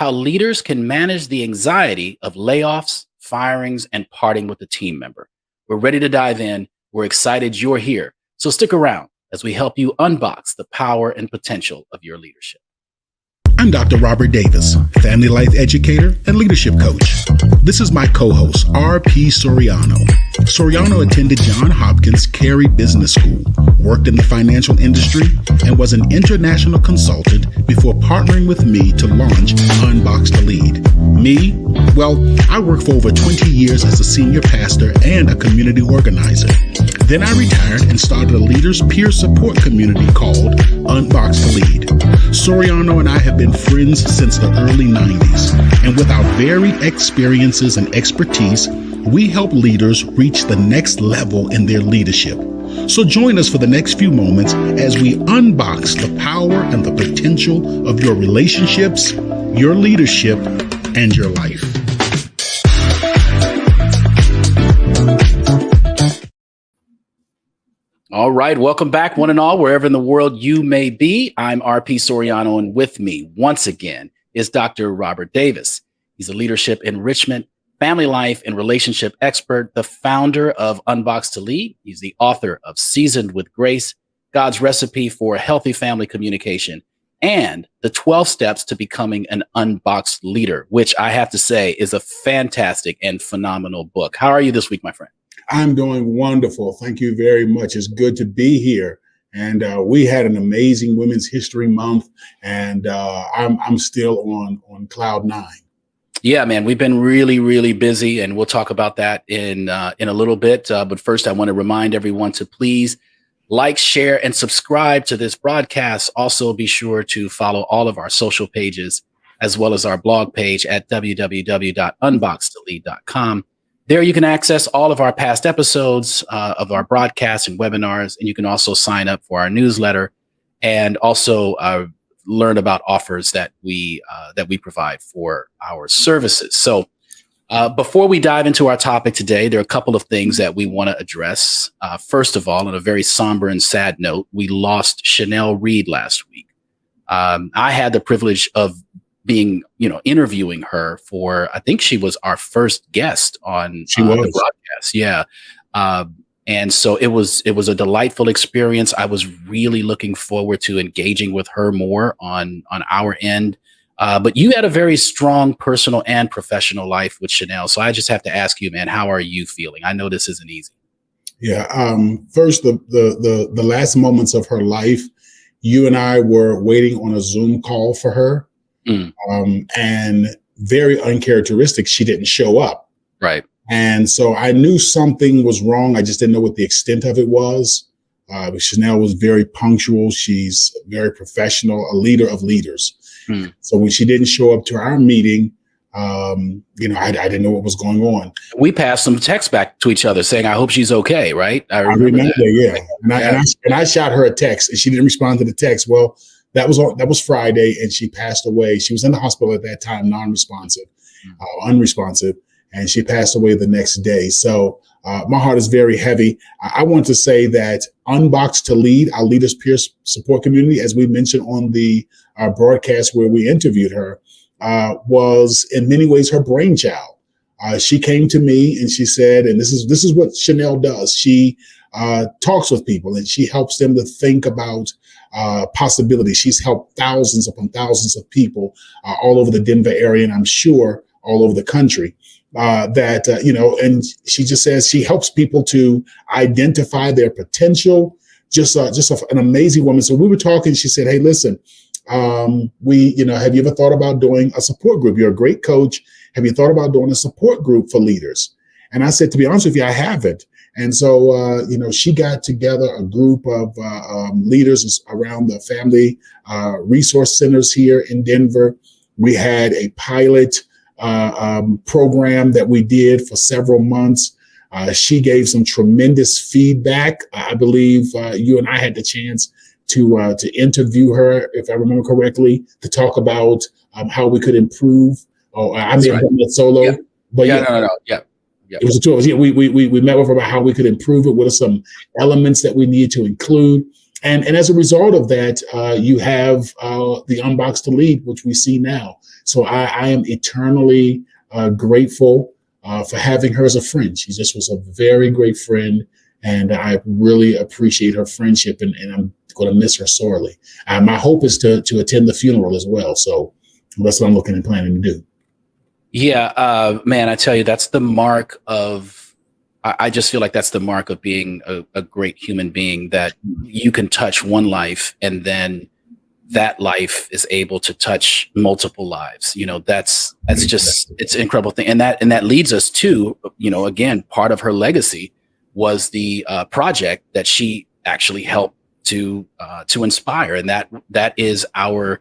how leaders can manage the anxiety of layoffs, firings, and parting with a team member. We're ready to dive in. We're excited you're here. So stick around as we help you unbox the power and potential of your leadership. I'm Dr. Robert Davis, family life educator and leadership coach. This is my co-host, R.P. Soriano. Soriano attended Johns Hopkins Carey Business School, worked in the financial industry, and was an international consultant before partnering with me to launch UnBoxed to Lead. Me? Well, I worked for over 20 years as a senior pastor and a community organizer. Then I retired and started a leaders peer support community called UnBoxed to Lead. Soriano and I have been friends since the early 90s, and with our varied experiences and expertise, we help leaders reach the next level in their leadership. So join us for the next few moments as we unbox the power and the potential of your relationships, your leadership, and your life. All right. Welcome back, one and all, wherever in the world you may be. I'm R.P. Soriano, and with me once again is Dr. Robert Davis. He's a leadership enrichment, family life, and relationship expert, the founder of UnBoxed to Lead. He's the author of Seasoned with Grace, God's Recipe for Healthy Family Communication, and the 12 Steps to Becoming an Unboxed Leader, which I have to say is a fantastic and phenomenal book. How are you this week, my friend? I'm doing wonderful. Thank you very much. It's good to be here. And we had an amazing Women's History Month, and I'm still on cloud nine. Yeah, man, we've been really, really busy, and we'll talk about that in a little bit. But first, I want to remind everyone to please like, share, and subscribe to this broadcast. Also, be sure to follow all of our social pages, as well as our blog page at www.unboxedtolead.com. There you can access all of our past episodes of our broadcasts and webinars, and you can also sign up for our newsletter and also learn about offers that we provide for our services. So before we dive into our topic today, there are a couple of things that we want to address. First of all, on a very somber and sad note, we lost Chanel Reed last week. I had the privilege of being, interviewing her for, I think she was our first guest on the broadcast. Yeah. And so it was a delightful experience. I was really looking forward to engaging with her more on our end. But you had a very strong personal and professional life with Chanel. So I just have to ask you, man, how are you feeling? I know this isn't easy. Yeah. First, the last moments of her life, you and I were waiting on a Zoom call for her. And very uncharacteristic, she didn't show up. Right. And so I knew something was wrong. I just didn't know what the extent of it was. Chanel was very punctual. She's very professional, a leader of leaders. So when she didn't show up to our meeting, I didn't know what was going on. We passed some texts back to each other saying, I hope she's okay. Right. I remember that. Yeah. And I shot her a text and she didn't respond to the text. Well, that was Friday, and she passed away. She was in the hospital at that time, unresponsive, and she passed away the next day. So my heart is very heavy. I want to say that UnBoxed to Lead, our leaders peer support community, as we mentioned on the broadcast where we interviewed her, was in many ways her brainchild. She came to me and she said, and this is what Chanel does. She talks with people and she helps them to think about possibilities. She's helped thousands upon thousands of people all over the Denver area, and I'm sure all over the country. And she just says she helps people to identify their potential. Just an amazing woman. So we were talking. She said, "Hey, listen, have you ever thought about doing a support group? You're a great coach. Have you thought about doing a support group for leaders?" And I said, to be honest with you, I haven't. And so, she got together a group of leaders around the family resource centers here in Denver. We had a pilot program that we did for several months. She gave some tremendous feedback. I believe you and I had the chance to interview her, if I remember correctly, to talk about how we could improve. Oh, I may have done that solo, yeah. But no. It was a tool. Yeah, we met with her about how we could improve it. What are some elements that we need to include? And as a result of that, you have the Unboxed to Lead, which we see now. So I am eternally grateful for having her as a friend. She just was a very great friend, and I really appreciate her friendship, and I'm going to miss her sorely. My hope is to attend the funeral as well. So that's what I'm looking and planning to do. Yeah, man, I tell you, that's the mark of, I just feel like that's the mark of being a great human being, that you can touch one life and then that life is able to touch multiple lives. That's just, it's an incredible thing. And that leads us to, again, part of her legacy was the project that she actually helped to inspire. And that is our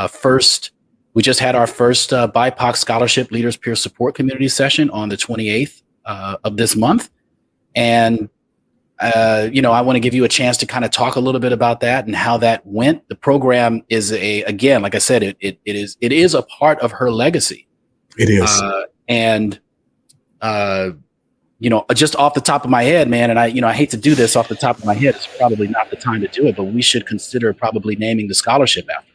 first. We just had our first BIPOC Scholarship Leaders Peer Support Community session on the 28th of this month. And, I want to give you a chance to kind of talk a little bit about that and how that went. The program is again, like I said, it is a part of her legacy. It is. Just off the top of my head, man, and I hate to do this off the top of my head. It's probably not the time to do it, but we should consider probably naming the scholarship after her.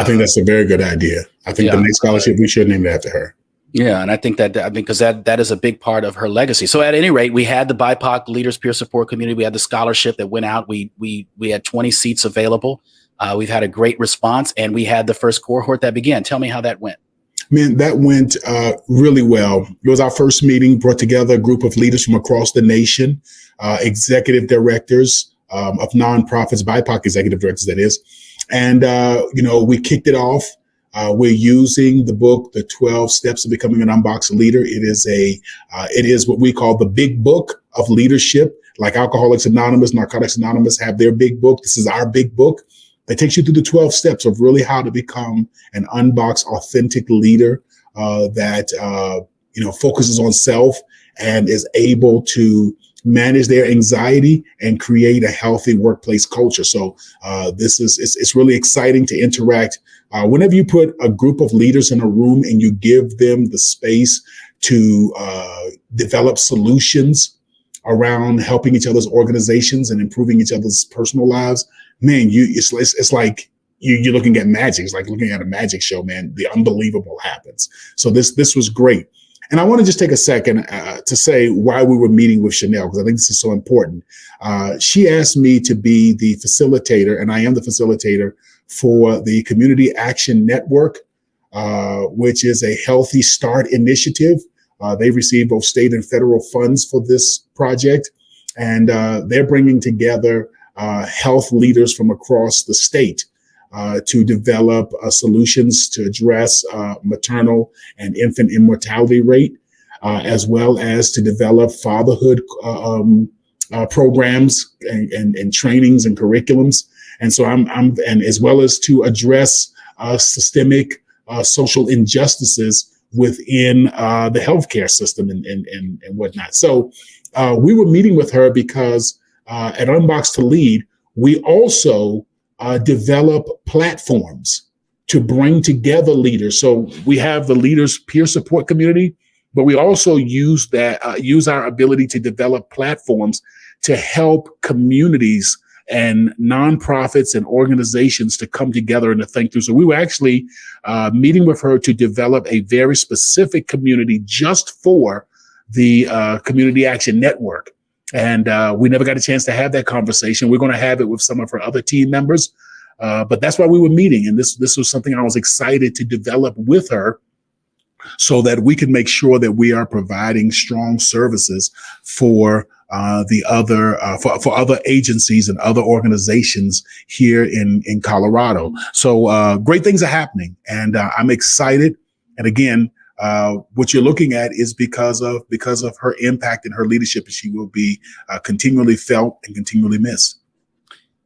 I think that's a very good idea. I think the next scholarship, we should name it after her. Yeah, and I think because that is a big part of her legacy. So at any rate, we had the BIPOC Leaders Peer Support Community. We had the scholarship that went out. We had 20 seats available. We've had a great response, and we had the first cohort that began. Tell me how that went. Man, that went really well. It was our first meeting, brought together a group of leaders from across the nation, executive directors of nonprofits, BIPOC executive directors, that is. And, we kicked it off. We're using the book, The 12 Steps of Becoming an Unboxed Leader. It is what we call the big book of leadership. Like Alcoholics Anonymous, Narcotics Anonymous have their big book. This is our big book that takes you through the 12 steps of really how to become an unboxed, authentic leader that focuses on self and is able to manage their anxiety and create a healthy workplace culture. So it's really exciting to interact. Whenever you put a group of leaders in a room and you give them the space to develop solutions around helping each other's organizations and improving each other's personal lives, man, it's like you're looking at magic. It's like looking at a magic show, man. The unbelievable happens. So this was great. And I want to just take a second to say why we were meeting with Chanel, because I think this is so important. She asked me to be the facilitator, and I am the facilitator for the Community Action Network, which is a Healthy Start initiative. They receive both state and federal funds for this project, and they're bringing together health leaders from across the state to develop solutions to address maternal and infant immortality rate, as well as to develop fatherhood programs and trainings and curriculums. And so and as well as to address systemic social injustices within the healthcare system and whatnot. So we were meeting with her because at Unboxed to Lead, we also develop platforms to bring together leaders. So we have the Leaders Peer Support Community, but we also use our ability to develop platforms to help communities and nonprofits and organizations to come together and to think through. So we were actually meeting with her to develop a very specific community just for the Community Action Network. And we never got a chance to have that conversation. We're going to have it with some of her other team members. But that's why we were meeting. And this was something I was excited to develop with her so that we can make sure that we are providing strong services for other agencies and other organizations here in Colorado. So great things are happening, and I'm excited. And again, what you're looking at is because of her impact and her leadership, and she will be continually felt and continually missed.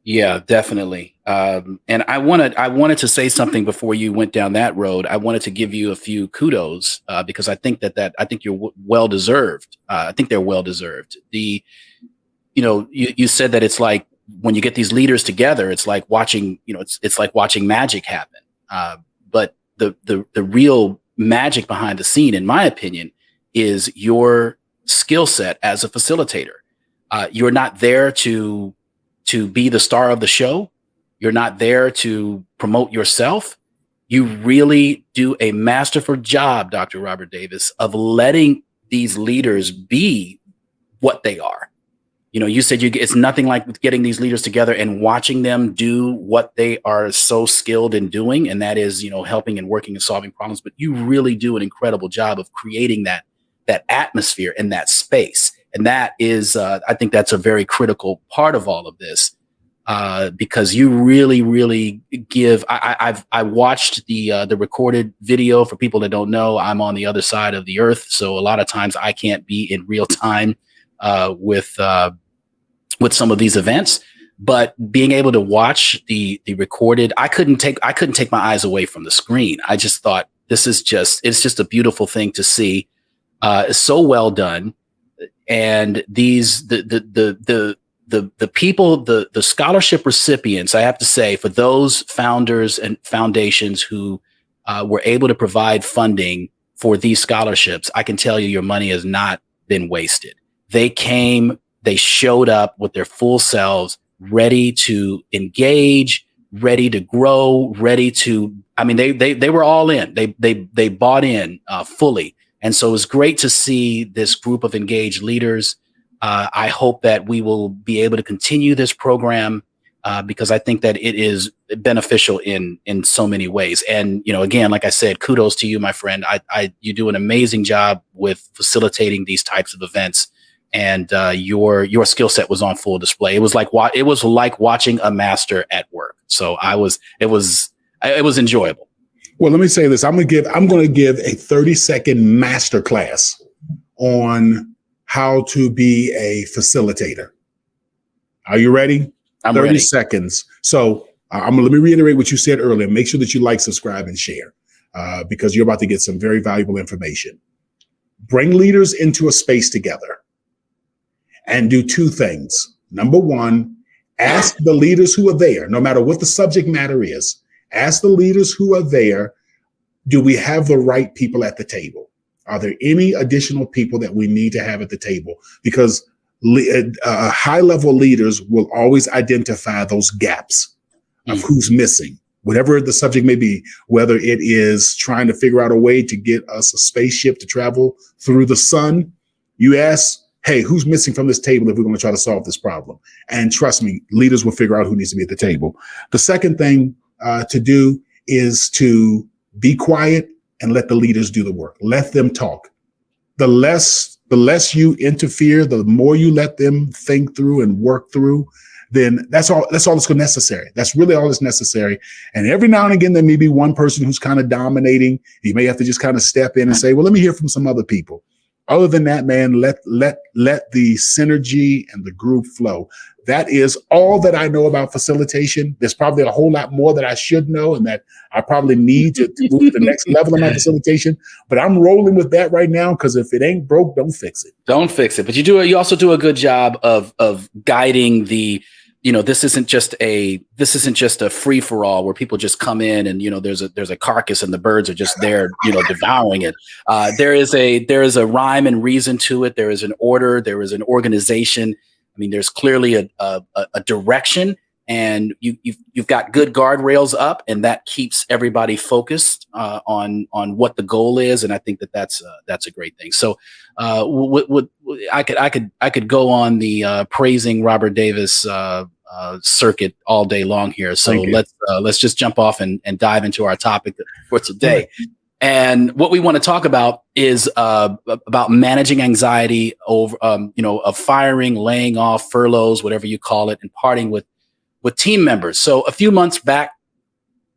Yeah, definitely. And I wanted to say something before you went down that road. I wanted to give you a few kudos because I think I think you're well deserved. I think they're well deserved. You said that it's like when you get these leaders together, it's like watching, it's like watching magic happen. But the real magic behind the scene, in my opinion, is your skill set as a facilitator. You're not there to to be the star of the show. You're not there to promote yourself. You really do a masterful job, Dr. Robert Davis, of letting these leaders be what they are. You know, you said it's nothing like getting these leaders together and watching them do what they are so skilled in doing. And that is, you know, helping and working and solving problems. But you really do an incredible job of creating that atmosphere and that space. And that is, I think that's a very critical part of all of this, because you really give. I watched the recorded video. For people that don't know, I'm on the other side of the earth, so a lot of times I can't be in real time with some of these events, but being able to watch the recorded, I couldn't take my eyes away from the screen. I just thought it's just a beautiful thing to see. It's so well done. And these, the people, the scholarship recipients, I have to say, for those founders and foundations who were able to provide funding for these scholarships, I can tell you your money has not been wasted. They showed up with their full selves, ready to engage, ready to grow, they were all in. They bought in fully. And so it was great to see this group of engaged leaders. I hope that we will be able to continue this program because I think that it is beneficial in so many ways. And, you know, again, like I said, kudos to you, my friend. You do an amazing job with facilitating these types of events. And your skill set was on full display. It was like watching a master at work. So it was enjoyable. Well, let me say this. I'm going to give a 30-second masterclass on how to be a facilitator. Are you ready? I'm 30 ready. seconds. So let me reiterate what you said earlier. Make sure that you like, subscribe, and share because you're about to get some very valuable information. Bring leaders into a space together and do two things. Number one, ask the leaders who are there, no matter what the subject matter is, ask the leaders who are there, do we have the right people at the table? Are there any additional people that we need to have at the table? Because high-level leaders will always identify those gaps of who's missing, whatever the subject may be, whether it is trying to figure out a way to get us a spaceship to travel through the sun. You ask, hey, who's missing from this table if we're going to try to solve this problem? And trust me, leaders will figure out who needs to be at the table. The second thing to do is to be quiet and let the leaders do the work. Let them talk. The less you interfere, the more you let them think through and work through, then that's all that's necessary. That's really all that's necessary. And every now and again, there may be one person who's kind of dominating. You may have to just kind of step in and say, well, let me hear from some other people. Other than that, man, let the synergy and the group flow. That is all that I know about facilitation. There's probably a whole lot more that I should know and that I probably need to move to the next level of my facilitation. But I'm rolling with that right now because if it ain't broke, don't fix it. Don't fix it. But you also do a good job of guiding the. You know, this isn't just a free for all where people just come in and, you know, there's a carcass and the birds are just there, you know, devouring it. There is a rhyme and reason to it. There is an order. There is an organization. I mean, there's clearly a direction, and you've got good guardrails up, and that keeps everybody focused on what the goal is. And I think that's a great thing. So I could go on the praising Robert Davis circuit all day long here. So let's just jump off and dive into our topic for today. And what we want to talk about is about managing anxiety over, of firing, laying off, furloughs, whatever you call it, and parting with team members. So a few months back,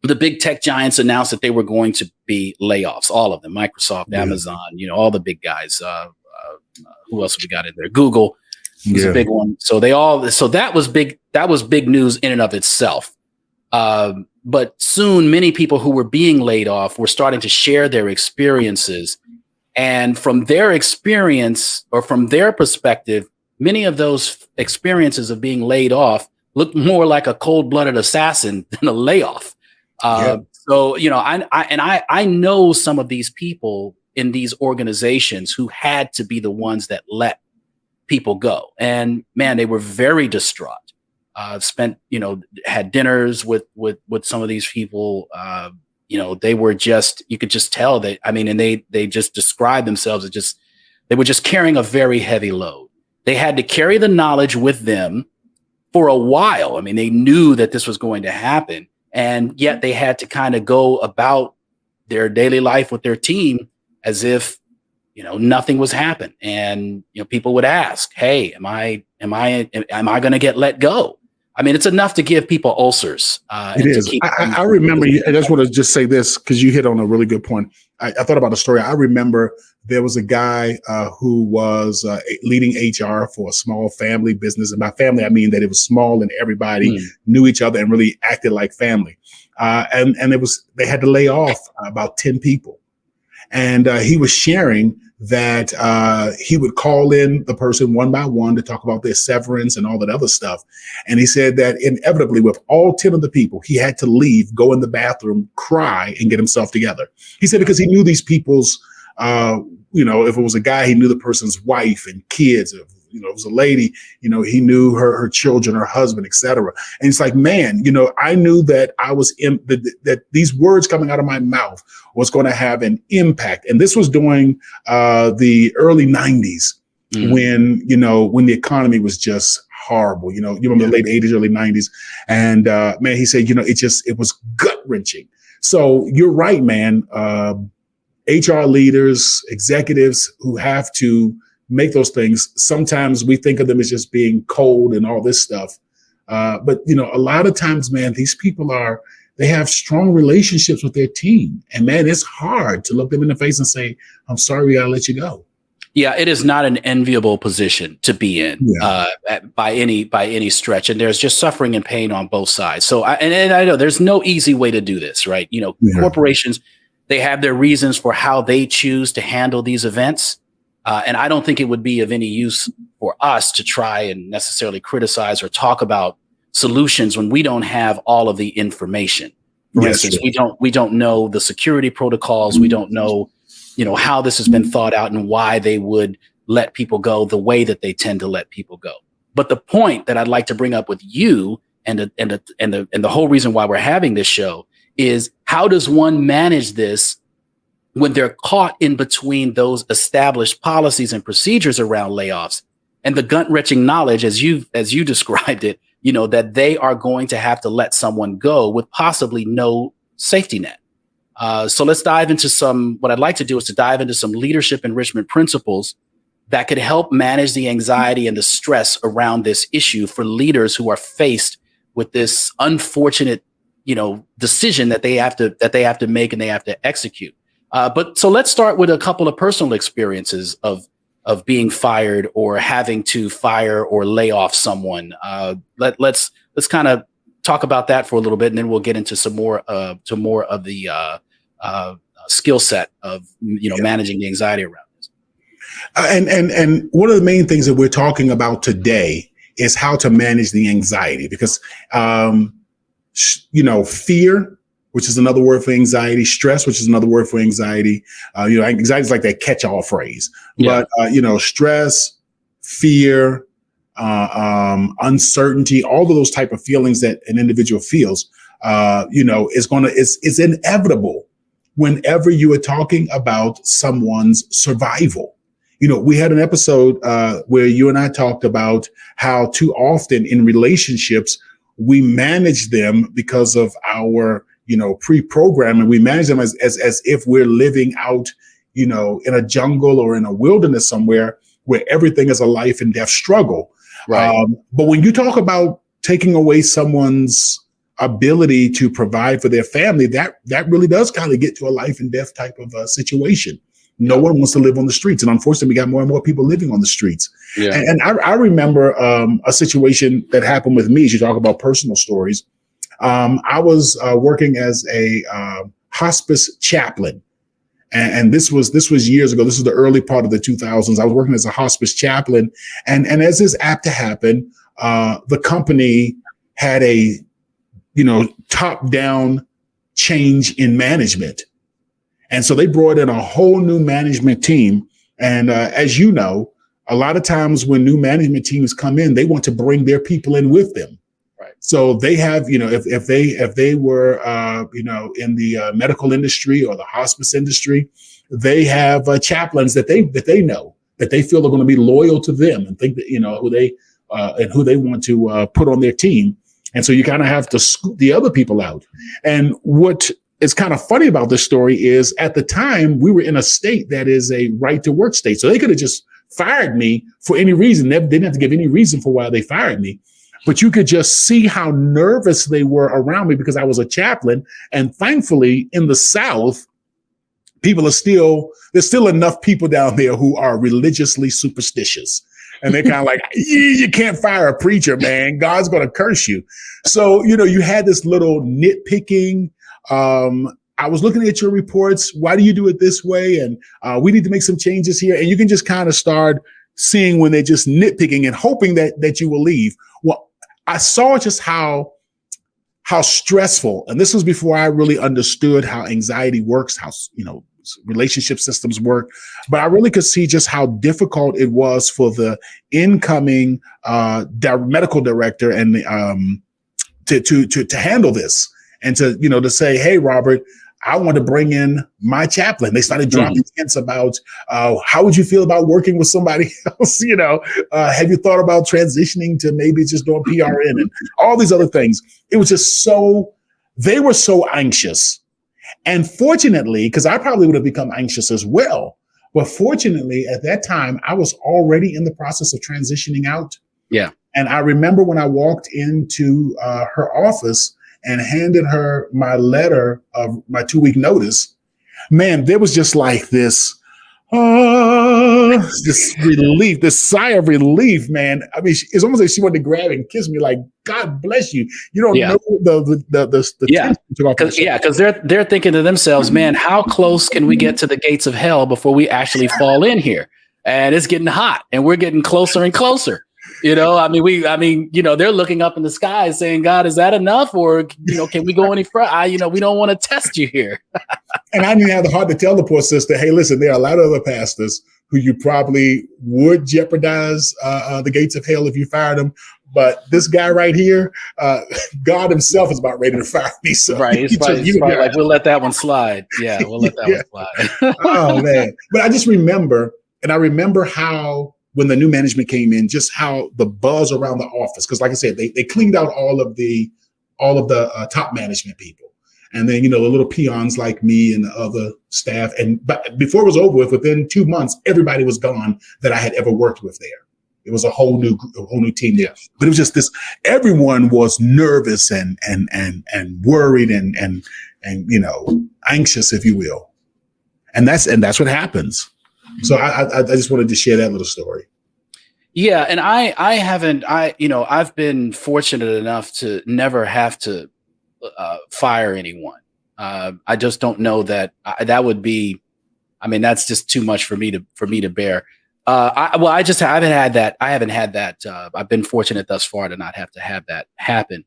the big tech giants announced that they were going to be layoffs, all of them, Microsoft, Amazon, all the big guys. Who else have we got in there? Google was a big one. So that was big. That was big news in and of itself. But soon, many people who were being laid off were starting to share their experiences. And from their experience or from their perspective, many of those experiences of being laid off looked more like a cold-blooded assassin than a layoff. So, I know some of these people in these organizations who had to be the ones that let people go. And man, they were very distraught. spent, had dinners with some of these people. They were just, you could just tell that, and they just described themselves as they were just carrying a very heavy load. They had to carry the knowledge with them for a while. They knew that this was going to happen, and yet they had to kind of go about their daily life with their team as if, nothing was happening. And, people would ask, hey, am I going to get let go? It's enough to give people ulcers. It is. I remember, I just want to just say this because you hit on a really good point. I thought about a story. I remember there was a guy who was leading HR for a small family business. And by family, I mean that it was small and everybody knew each other and really acted like family. And they had to lay off about 10 people. And he was sharing that he would call in the person one by one to talk about their severance and all that other stuff. And he said that inevitably with all 10 of the people, he had to leave, go in the bathroom, cry, and get himself together. He said because he knew these people's, if it was a guy, he knew the person's wife and kids. If it was a lady, he knew her children, her husband, etc. And it's like, man, I knew that I was that these words coming out of my mouth was going to have an impact. And this was during the early 90s when the economy was just horrible. You remember the late 80s, early 90s. And man, he said, it was gut wrenching. So you're right, man. HR leaders, executives who have to make those things. Sometimes we think of them as just being cold and all this stuff. But a lot of times, man, these people they have strong relationships with their team. And man, it's hard to look them in the face and say, I'm sorry, we gotta let you go. Yeah, it is not an enviable position to be in by any stretch. And there's just suffering and pain on both sides. So I know there's no easy way to do this, right? Corporations, they have their reasons for how they choose to handle these events. And I don't think it would be of any use for us to try and necessarily criticize or talk about solutions when we don't have all of the information. For instance, we don't know the security protocols. We don't know, how this has been thought out and why they would let people go the way that they tend to let people go. But the point that I'd like to bring up with you and the whole reason why we're having this show is how does one manage this when they're caught in between those established policies and procedures around layoffs and the gut-wrenching knowledge, as you described it, that they are going to have to let someone go with possibly no safety net. So let's dive into what I'd like to do is to dive into some leadership enrichment principles that could help manage the anxiety and the stress around this issue for leaders who are faced with this unfortunate, decision that they have to make and they have to execute. But so let's start with a couple of personal experiences of being fired or having to fire or lay off someone. Let's kind of talk about that for a little bit, and then we'll get into some more of the skill set of managing the anxiety around this. And one of the main things that we're talking about today is how to manage the anxiety, because fear, which is another word for anxiety, stress, which is another word for anxiety. Anxiety is like that catch-all phrase. Yeah. But, stress, fear, uncertainty, all of those type of feelings that an individual feels, is inevitable whenever you are talking about someone's survival. We had an episode where you and I talked about how too often in relationships, we manage them because of our pre-programming. We manage them as if we're living out, in a jungle or in a wilderness somewhere where everything is a life and death struggle. Right. But when you talk about taking away someone's ability to provide for their family, that really does kind of get to a life and death type of situation. No one wants to live on the streets. And unfortunately, we got more and more people living on the streets. Yeah. And I remember a situation that happened with me, as you talk about personal stories. I was working as a hospice chaplain. And this was years ago. This was the early part of the 2000s. I was working as a hospice chaplain. And as is apt to happen, the company had a, top-down change in management. And so they brought in a whole new management team. And as you know, a lot of times when new management teams come in, they want to bring their people in with them. So they have, if they were, in the medical industry or the hospice industry, they have chaplains that they know that they feel are going to be loyal to them and think that who they want to put on their team. And so you kind of have to scoop the other people out. And what is kind of funny about this story is at the time we were in a state that is a right to work state. So they could have just fired me for any reason. They didn't have to give any reason for why they fired me. But you could just see how nervous they were around me because I was a chaplain. And thankfully, in the South, there's still enough people down there who are religiously superstitious. And they're kind of like, you can't fire a preacher, man. God's going to curse you. So, you had this little nitpicking. I was looking at your reports. Why do you do it this way? And we need to make some changes here. And you can just kind of start seeing when they're just nitpicking and hoping that you will leave. Well, I saw just how stressful, and this was before I really understood how anxiety works, how, relationship systems work, but I really could see just how difficult it was for the incoming medical director and to handle this and to say, hey, Robert, I want to bring in my chaplain. They started dropping hints about how would you feel about working with somebody else? Have you thought about transitioning to maybe just doing PRN and all these other things? It was just they were so anxious. And fortunately, because I probably would have become anxious as well. But fortunately, at that time, I was already in the process of transitioning out. Yeah. And I remember when I walked into her office and handed her my letter of my 2-week notice, man, there was just like this relief, this sigh of relief, man. I mean, it's almost like she wanted to grab and kiss me like, God bless you. You don't know the because they're thinking to themselves, man, how close can we get to the gates of hell before we actually fall in here? And it's getting hot and we're getting closer and closer. They're looking up in the sky saying, God, is that enough? Or, can we go any further? We don't want to test you here. And I didn't have the heart to tell the poor sister, hey, listen, there are a lot of other pastors who you probably would jeopardize the gates of hell if you fired them. But this guy right here, God himself is about ready to fire me. So right. It's probably like, we'll let that one slide. Yeah, we'll let that one slide. Oh, man. But I just remember how when the new management came in, just how the buzz around the office, because like I said, they cleaned out all of the top management people. And then, the little peons like me and the other staff. But before it was over with, within 2 months, everybody was gone that I had ever worked with there. It was a whole new team there. But it was just this, everyone was nervous and worried and anxious, if you will. And that's what happens. So I just wanted to share that little story. Yeah. And I've been fortunate enough to never have to fire anyone. I just don't know that that would be, that's just too much for me to bear. I haven't had that. I've been fortunate thus far to not have to have that happen.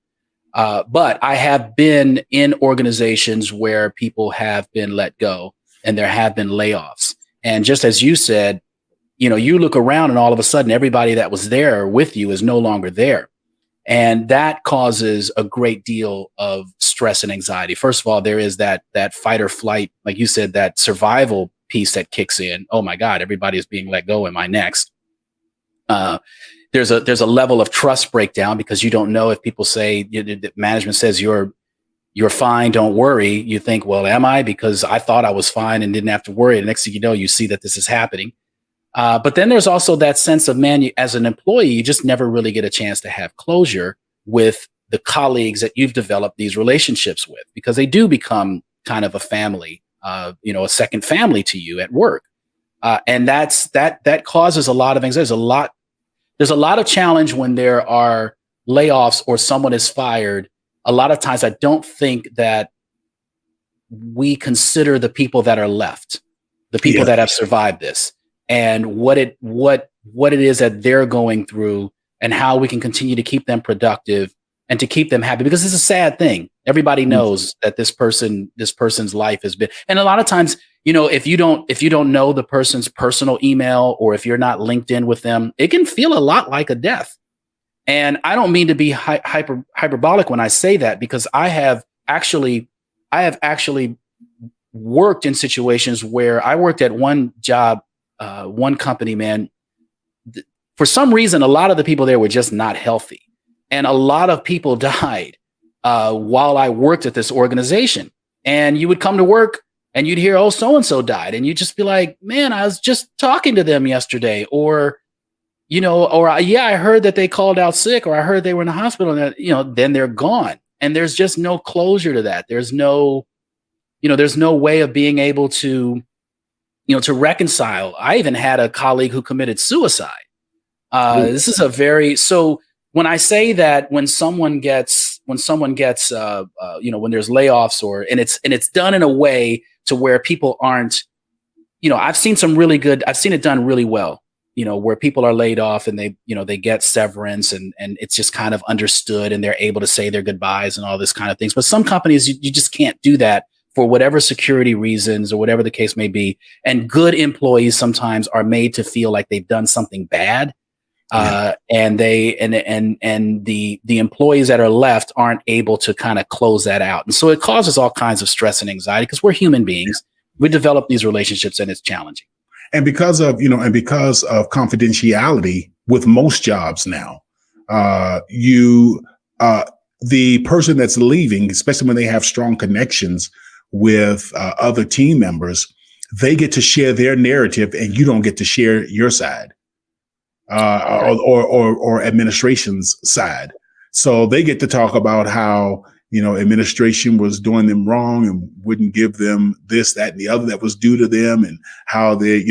But I have been in organizations where people have been let go and there have been layoffs. And just as you said, you look around and all of a sudden everybody that was there with you is no longer there. And that causes a great deal of stress and anxiety. First of all, there is that fight or flight, like you said, that survival piece that kicks in. Oh my God, everybody is being let go. Am I next? There's a level of trust breakdown because you don't know if people say, the management says you're fine, don't worry. You think, well, am I? Because I thought I was fine and didn't have to worry. And next thing you know, you see that this is happening. But then there's also that sense of, man, as an employee, you just never really get a chance to have closure with the colleagues that you've developed these relationships with, because they do become kind of a family, a second family to you at work. And that causes a lot of anxiety. There's a lot of challenge when there are layoffs or someone is fired. A lot of times I don't think that we consider the people that are left, the people that have survived this, and what it is that they're going through and how we can continue to keep them productive and to keep them happy, because it's a sad thing. Everybody knows that this person's life has been, and a lot of times, if you don't know the person's personal email, or if you're not linked in with them, it can feel a lot like a death. And I don't mean to be hyperbolic when I say that, because I have actually worked in situations where I worked at one job, one company, man. For some reason, a lot of the people there were just not healthy. And a lot of people died while I worked at this organization. And you would come to work and you'd hear, oh, so-and-so died. And you'd just be like, man, I was just talking to them yesterday. Or, yeah, I heard that they called out sick, or I heard they were in the hospital, and then they're gone. And there's just no closure to that. There's no way of being able to, to reconcile. I even had a colleague who committed suicide. This is so when I say that when someone gets when there's layoffs and it's done in a way to where people aren't, I've seen it done really well, where people are laid off and they get severance and it's just kind of understood and they're able to say their goodbyes and all this kind of things. But some companies, you just can't do that for whatever security reasons or whatever the case may be. And good employees sometimes are made to feel like they've done something bad. And the employees that are left aren't able to kind of close that out. And so it causes all kinds of stress and anxiety because we're human beings. We develop these relationships and it's challenging. And because of confidentiality with most jobs now, the person that's leaving, especially when they have strong connections with other team members, they get to share their narrative and you don't get to share your side. Or administration's side. So they get to talk about how, administration was doing them wrong and wouldn't give them this, that, and the other that was due to them, and how they,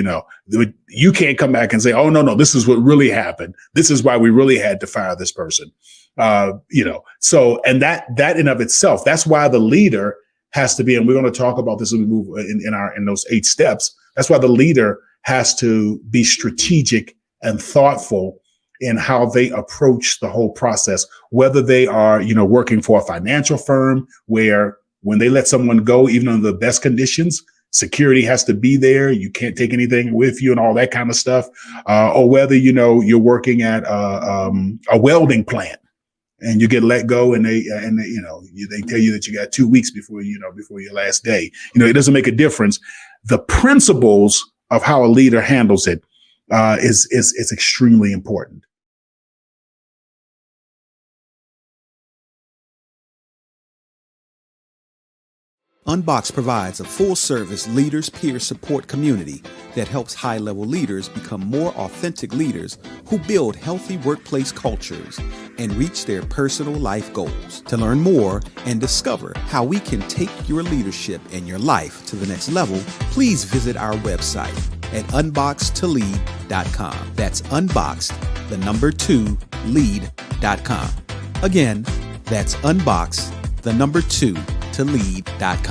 you can't come back and say, oh, no, this is what really happened. This is why we really had to fire this person. So, and that in of itself, that's why the leader has to be, and we're going to talk about this as we move in those 8 steps. That's why the leader has to be strategic and thoughtful in how they approach the whole process, whether they are, working for a financial firm where when they let someone go, even under the best conditions, security has to be there. You can't take anything with you and all that kind of stuff. Or whether, you're working at a welding plant and you get let go and they tell you that you got 2 weeks before your last day. It doesn't make a difference. The principles of how a leader handles it is extremely important. UnBoxed provides a full-service leaders peer support community that helps high-level leaders become more authentic leaders who build healthy workplace cultures and reach their personal life goals. To learn more and discover how we can take your leadership and your life to the next level, please visit our website at unboxedtolead.com. That's unboxed, 2lead.com. Again, that's unboxed, 2lead.com.